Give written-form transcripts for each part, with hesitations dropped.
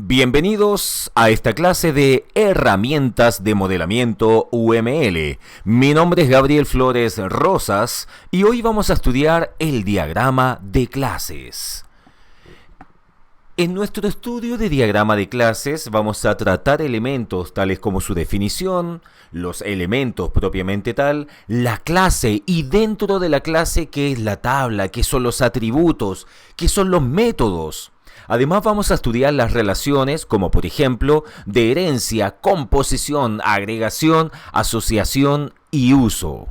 Bienvenidos a esta clase de herramientas de modelamiento UML. Mi nombre es Gabriel Flores Rosas y hoy vamos a estudiar el diagrama de clases. En nuestro estudio de diagrama de clases vamos a tratar elementos tales como su definición, los elementos propiamente tal, la clase y dentro de la clase qué es la tabla, qué son los atributos, qué son los métodos. Además vamos a estudiar las relaciones como por ejemplo de herencia, composición, agregación, asociación y uso.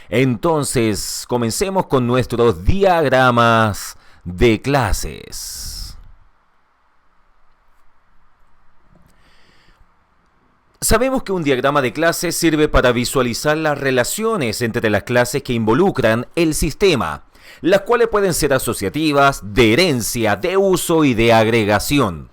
Entonces comencemos con nuestros diagramas de clases. Sabemos que un diagrama de clases sirve para visualizar las relaciones entre las clases que involucran el sistema, las cuales pueden ser asociativas, de herencia, de uso y de agregación.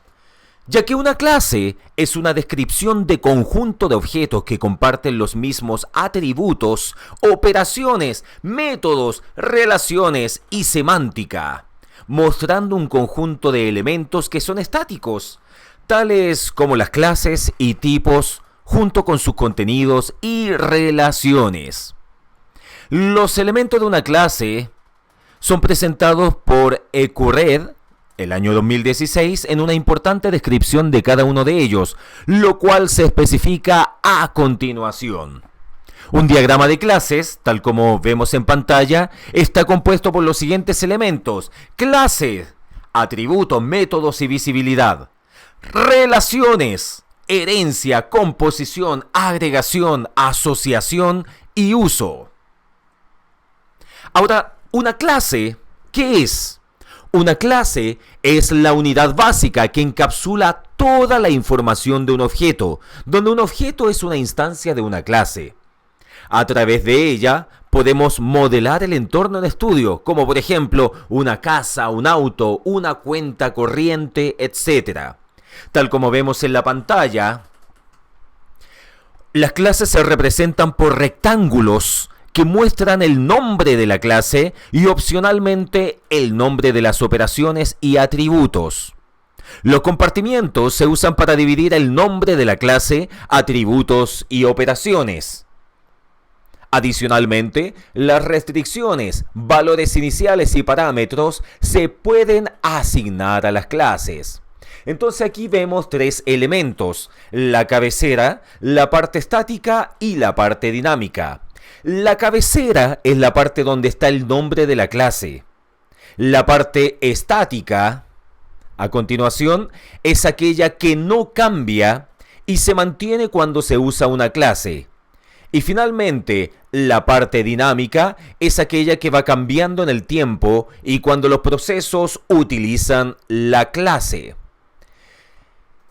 Ya que una clase es una descripción de conjunto de objetos que comparten los mismos atributos, operaciones, métodos, relaciones y semántica, mostrando un conjunto de elementos que son estáticos, tales como las clases y tipos, junto con sus contenidos y relaciones. Los elementos de una clase son presentados por Ekurred, el año 2016, en una importante descripción de cada uno de ellos, lo cual se especifica a continuación. Un diagrama de clases, tal como vemos en pantalla, está compuesto por los siguientes elementos: clase, atributos, métodos y visibilidad, relaciones, herencia, composición, agregación, asociación y uso. Ahora, una clase, ¿qué es? Una clase es la unidad básica que encapsula toda la información de un objeto, donde un objeto es una instancia de una clase. A través de ella podemos modelar el entorno en estudio, como por ejemplo una casa, un auto, una cuenta corriente, etc. Tal como vemos en la pantalla, las clases se representan por rectángulos que muestran el nombre de la clase y opcionalmente el nombre de las operaciones y atributos. Los compartimientos se usan para dividir el nombre de la clase, atributos y operaciones. Adicionalmente, las restricciones, valores iniciales y parámetros se pueden asignar a las clases. Entonces aquí vemos tres elementos: la cabecera, la parte estática y la parte dinámica. La cabecera es la parte donde está el nombre de la clase. La parte estática, a continuación, es aquella que no cambia y se mantiene cuando se usa una clase. Y finalmente, la parte dinámica es aquella que va cambiando en el tiempo y cuando los procesos utilizan la clase.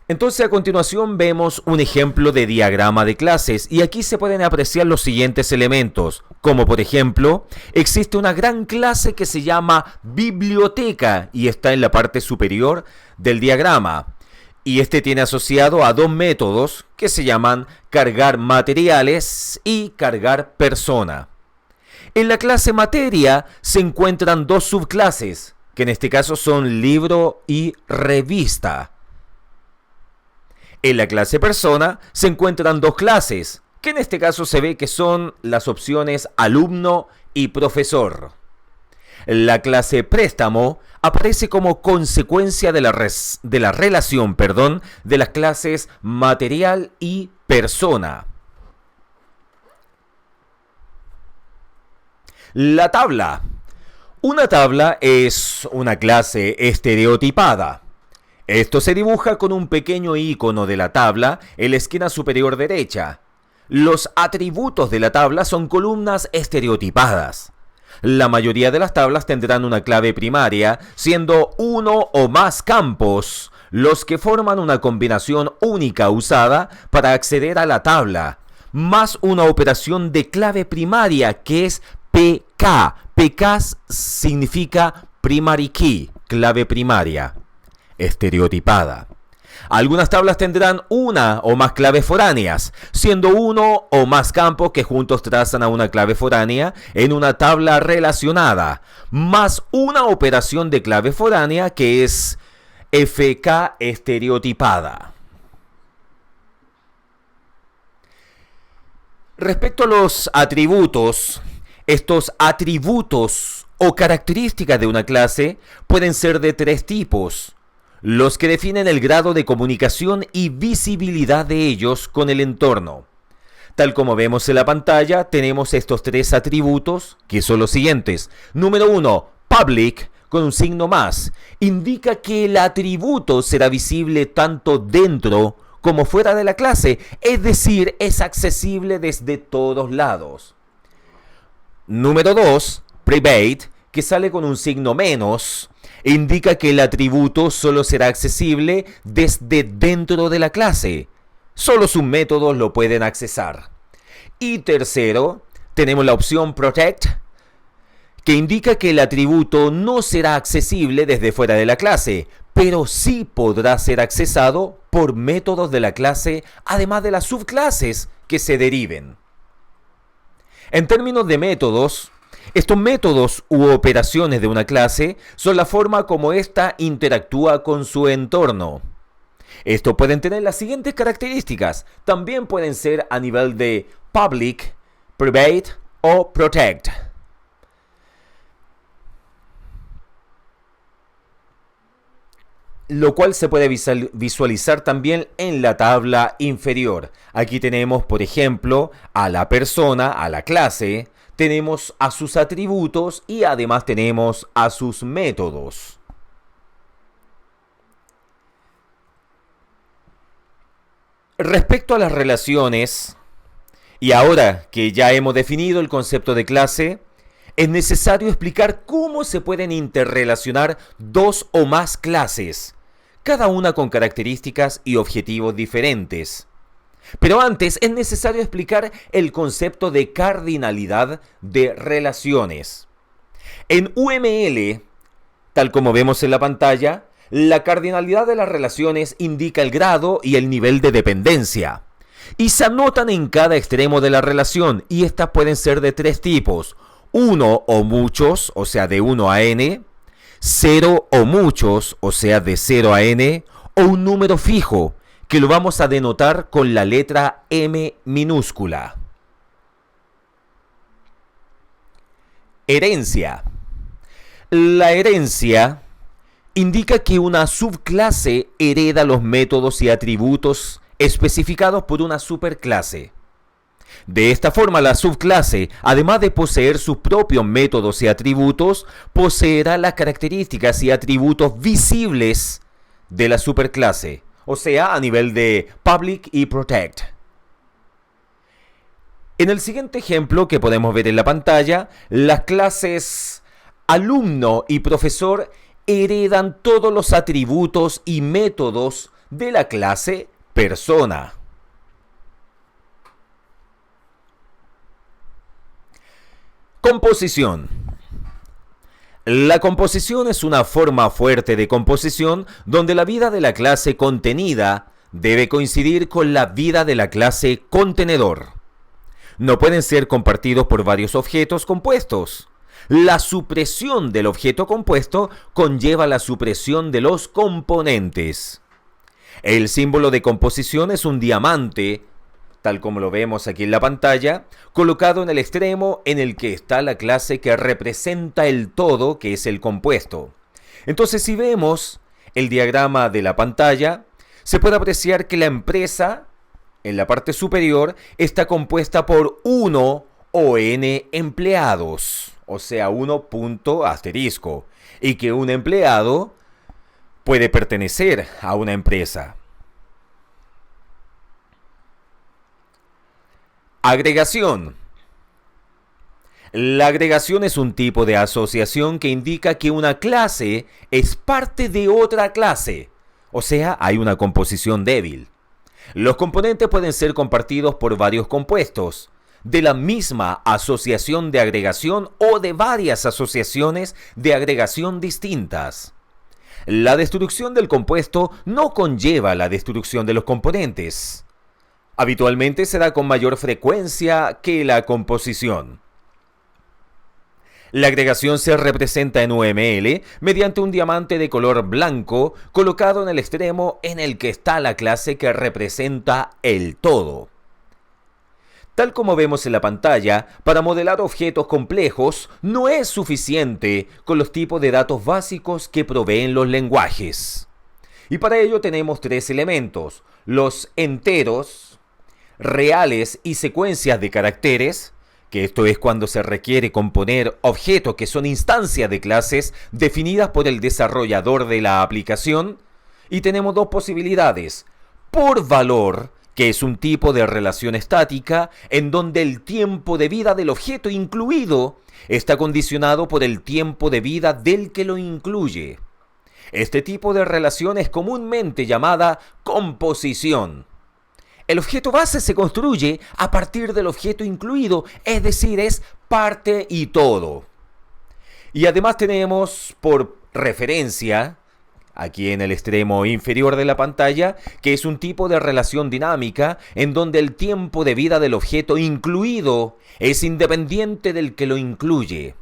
Entonces a continuación vemos un ejemplo de diagrama de clases y aquí se pueden apreciar los siguientes elementos, como por ejemplo, existe una gran clase que se llama biblioteca y está en la parte superior del diagrama. Y este tiene asociado a dos métodos que se llaman cargar materiales y cargar persona. En la clase materia se encuentran dos subclases, que en este caso son libro y revista. En la clase persona se encuentran dos clases, que en este caso se ve que son las opciones alumno y profesor. La clase préstamo aparece como consecuencia de la relación de las clases material y persona. La tabla. Una tabla es una clase estereotipada. Esto se dibuja con un pequeño icono de la tabla en la esquina superior derecha. Los atributos de la tabla son columnas estereotipadas. La mayoría de las tablas tendrán una clave primaria, siendo uno o más campos los que forman una combinación única usada para acceder a la tabla, más una operación de clave primaria que es PK. PK significa primary key, clave primaria estereotipada. Algunas tablas tendrán una o más claves foráneas, siendo uno o más campos que juntos trazan a una clave foránea en una tabla relacionada, más una operación de clave foránea que es FK estereotipada. Respecto a los atributos, estos atributos o características de una clase pueden ser de tres tipos: los que definen el grado de comunicación y visibilidad de ellos con el entorno. Tal como vemos en la pantalla, tenemos estos tres atributos, que son los siguientes. Número 1, public, con un signo más. Indica que el atributo será visible tanto dentro como fuera de la clase, es decir, es accesible desde todos lados. Número 2, private, que sale con un signo menos, indica que el atributo solo será accesible desde dentro de la clase. Solo sus métodos lo pueden accesar. Y tercero, tenemos la opción protect, que indica que el atributo no será accesible desde fuera de la clase, pero sí podrá ser accesado por métodos de la clase, además de las subclases que se deriven. En términos de métodos, estos métodos u operaciones de una clase son la forma como ésta interactúa con su entorno. Estos pueden tener las siguientes características. También pueden ser a nivel de public, private o protect. Lo cual se puede visualizar también en la tabla inferior. Aquí tenemos, por ejemplo, a la persona, a la clase, tenemos a sus atributos y además tenemos a sus métodos. Respecto a las relaciones, y ahora que ya hemos definido el concepto de clase, es necesario explicar cómo se pueden interrelacionar dos o más clases, cada una con características y objetivos diferentes. Pero antes es necesario explicar el concepto de cardinalidad de relaciones. En UML, tal como vemos en la pantalla, la cardinalidad de las relaciones indica el grado y el nivel de dependencia. Y se anotan en cada extremo de la relación, y estas pueden ser de tres tipos: uno o muchos, o sea de 1 a n, 0 o muchos, o sea de 0 a n, o un número fijo, que lo vamos a denotar con la letra M minúscula. Herencia. La herencia indica que una subclase hereda los métodos y atributos especificados por una superclase. De esta forma, la subclase, además de poseer sus propios métodos y atributos, poseerá las características y atributos visibles de la superclase, o sea, a nivel de public y protect. En el siguiente ejemplo que podemos ver en la pantalla, las clases alumno y profesor heredan todos los atributos y métodos de la clase persona. Composición. La composición es una forma fuerte de composición donde la vida de la clase contenida debe coincidir con la vida de la clase contenedor. No pueden ser compartidos por varios objetos compuestos. La supresión del objeto compuesto conlleva la supresión de los componentes. El símbolo de composición es un diamante, tal como lo vemos aquí en la pantalla, colocado en el extremo en el que está la clase que representa el todo, que es el compuesto. Entonces, si vemos el diagrama de la pantalla, se puede apreciar que la empresa, en la parte superior, está compuesta por 1 o n empleados, o sea, 1 punto asterisco, y que un empleado puede pertenecer a una empresa. Agregación. La agregación es un tipo de asociación que indica que una clase es parte de otra clase, o sea, hay una composición débil. Los componentes pueden ser compartidos por varios compuestos de la misma asociación de agregación o de varias asociaciones de agregación distintas. La destrucción del compuesto no conlleva la destrucción de los componentes. Habitualmente se da con mayor frecuencia que la composición. La agregación se representa en UML mediante un diamante de color blanco colocado en el extremo en el que está la clase que representa el todo. Tal como vemos en la pantalla, para modelar objetos complejos no es suficiente con los tipos de datos básicos que proveen los lenguajes. Y para ello tenemos tres elementos: los enteros, reales y secuencias de caracteres, que esto es cuando se requiere componer objetos que son instancias de clases definidas por el desarrollador de la aplicación. Y tenemos dos posibilidades: por valor, que es un tipo de relación estática en donde el tiempo de vida del objeto incluido está condicionado por el tiempo de vida del que lo incluye. Este tipo de relación es comúnmente llamada composición. El objeto base se construye a partir del objeto incluido, es decir, es parte y todo. Y además tenemos por referencia, aquí en el extremo inferior de la pantalla, que es un tipo de relación dinámica en donde el tiempo de vida del objeto incluido es independiente del que lo incluye.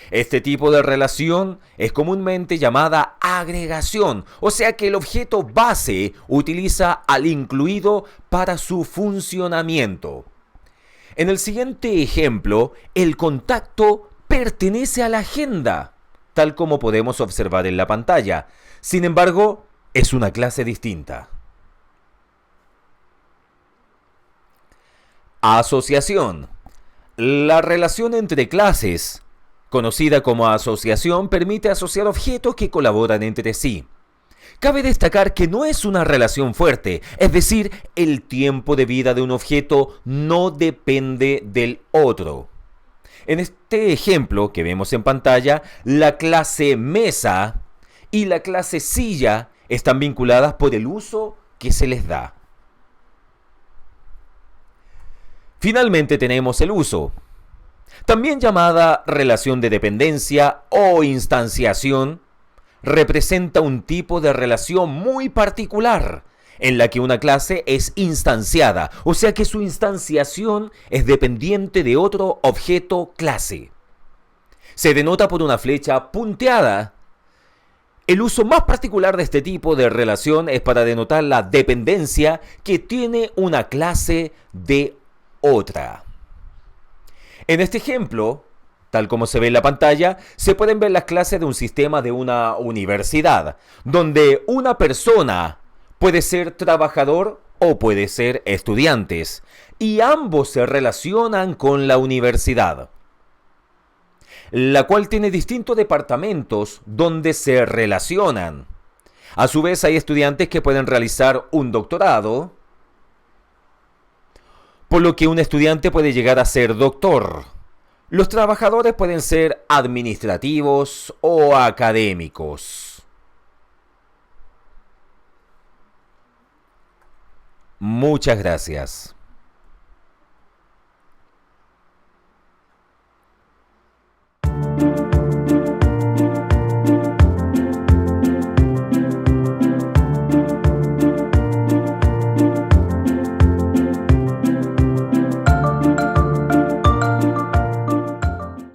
Este tipo de relación es comúnmente llamada agregación, o sea que el objeto base utiliza al incluido para su funcionamiento. En el siguiente ejemplo, el contacto pertenece a la agenda, tal como podemos observar en la pantalla. Sin embargo, es una clase distinta. Asociación. La relación entre clases, conocida como asociación, permite asociar objetos que colaboran entre sí. Cabe destacar que no es una relación fuerte, es decir, el tiempo de vida de un objeto no depende del otro. En este ejemplo que vemos en pantalla, la clase mesa y la clase silla están vinculadas por el uso que se les da. Finalmente tenemos el uso, también llamada relación de dependencia o instanciación. Representa un tipo de relación muy particular en la que una clase es instanciada, o sea que su instanciación es dependiente de otro objeto clase. Se denota por una flecha punteada. El uso más particular de este tipo de relación es para denotar la dependencia que tiene una clase de otra. En este ejemplo, tal como se ve en la pantalla, se pueden ver las clases de un sistema de una universidad, donde una persona puede ser trabajador o puede ser estudiantes, y ambos se relacionan con la universidad, la cual tiene distintos departamentos donde se relacionan. A su vez, hay estudiantes que pueden realizar un doctorado, por lo que un estudiante puede llegar a ser doctor. Los trabajadores pueden ser administrativos o académicos. Muchas gracias.